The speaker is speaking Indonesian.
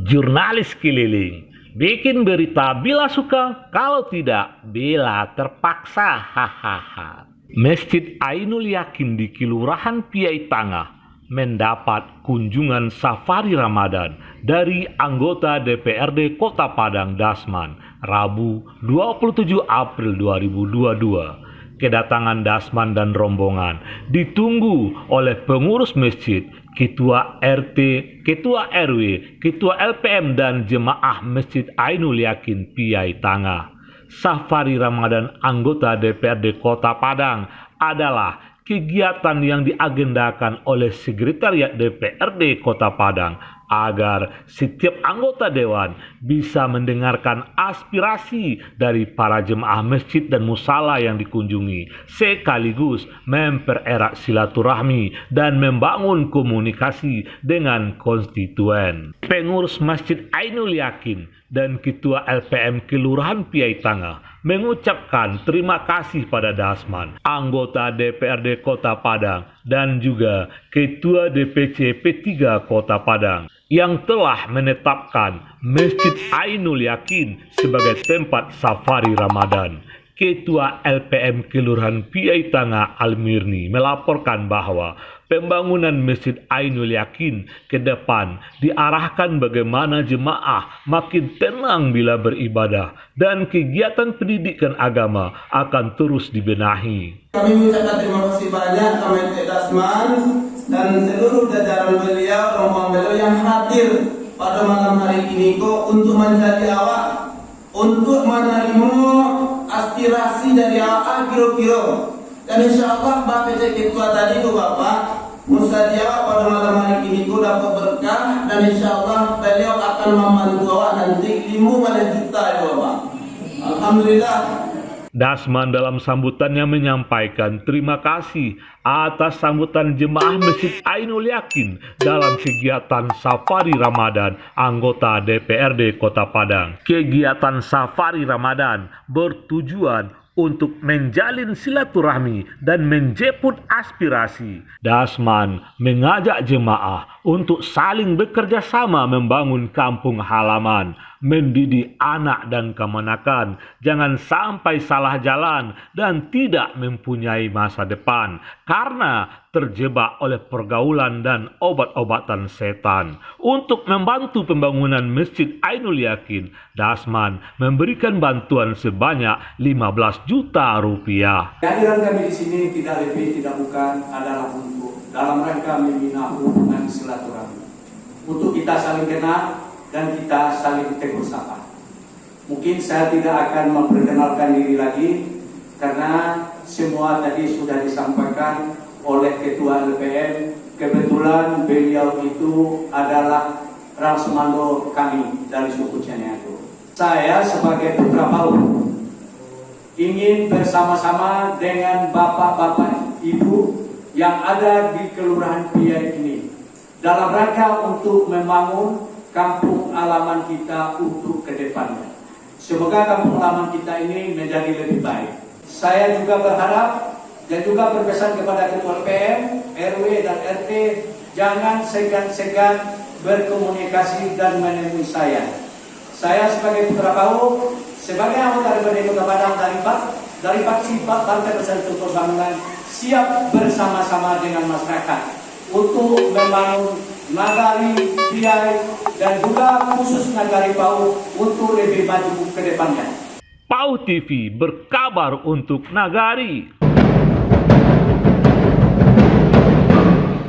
Jurnalis keliling, bikin berita bila suka, kalau tidak bila terpaksa. Hahaha. Masjid Ainul Yakin di Kelurahan Piai Tangah mendapat kunjungan safari Ramadan dari anggota DPRD Kota Padang Dasman, Rabu 27 April 2022. Kedatangan Dasman dan rombongan ditunggu oleh pengurus masjid, ketua RT, ketua RW, ketua LPM dan jemaah Masjid Ainul Yakin Piai Tangah. Safari Ramadan anggota DPRD Kota Padang adalah kegiatan yang diagendakan oleh Sekretariat DPRD Kota Padang agar setiap anggota dewan bisa mendengarkan aspirasi dari para jemaah masjid dan musala yang dikunjungi, sekaligus mempererat silaturahmi dan membangun komunikasi dengan konstituen. Pengurus Masjid Ainul Yakin dan Ketua LPM Kelurahan Piai Tangah mengucapkan terima kasih pada Dasman, anggota DPRD Kota Padang, dan juga Ketua DPC P3 Kota Padang yang telah menetapkan Masjid Ainul Yakin sebagai tempat safari Ramadan. Ketua LPM Kelurahan Piai Tangah Almirni melaporkan bahwa pembangunan Masjid Ainul Yakin ke depan diarahkan bagaimana jemaah makin tenang bila beribadah dan kegiatan pendidikan agama akan terus dibenahi. Kami mengucapkan terima kasih banyak kepada Dasman dan seluruh jajaran beliau, rombongan beliau yang hadir pada malam hari ini kok untuk menjadi awak, untuk menerima aspirasi dari awak kira-kira. Dan insya Allah Bapak PC Ketua tadi itu Bapak Musadia pada malam hari ini ku dapat berkah, dan insya Allah beliau akan membantu awak nanti 5 juta itu Bapak. Alhamdulillah. Dasman dalam sambutannya menyampaikan terima kasih atas sambutan jemaah Masjid Ainul Yakin dalam kegiatan Safari Ramadan anggota DPRD Kota Padang. Kegiatan Safari Ramadan bertujuan untuk menjalin silaturahmi dan menjemput aspirasi. Dasman mengajak jemaah untuk saling bekerja sama membangun kampung halaman, mendidik anak dan kemenakan, jangan sampai salah jalan dan tidak mempunyai masa depan karena terjebak oleh pergaulan dan obat-obatan setan. Untuk membantu pembangunan Masjid Ainul Yakin, Dasman memberikan bantuan sebanyak 15 juta rupiah. Kehadiran kami di sini tidak lebih tidak bukan adalah untuk dalam rangka membina hubungan silaturahmi, untuk kita saling kenal dan kita saling tegur sapa. Mungkin saya tidak akan memperkenalkan diri lagi karena semua tadi sudah disampaikan oleh Ketua LPM. Kebetulan beliau itu adalah Rasmando kami dari suku Cianyago. Saya sebagai putra Paul ingin bersama-sama dengan bapak-bapak ibu yang ada di Kelurahan Piai ini dalam rangka untuk membangun kampung halaman kita untuk kedepannya. Semoga kampung halaman kita ini menjadi lebih baik. Saya juga berharap dan juga berpesan kepada Ketua LPM, RW dan RT, jangan segan-segan berkomunikasi dan menemui saya. Saya sebagai putra Pau, sebagai anggota DPRD Kota Padang dari Faksi Partai Persatuan Pembangunan, siap bersama-sama dengan masyarakat untuk membangun Nagari Piai dan juga khusus Nagari Pau untuk lebih maju ke depannya. Pau TV berkabar untuk Nagari.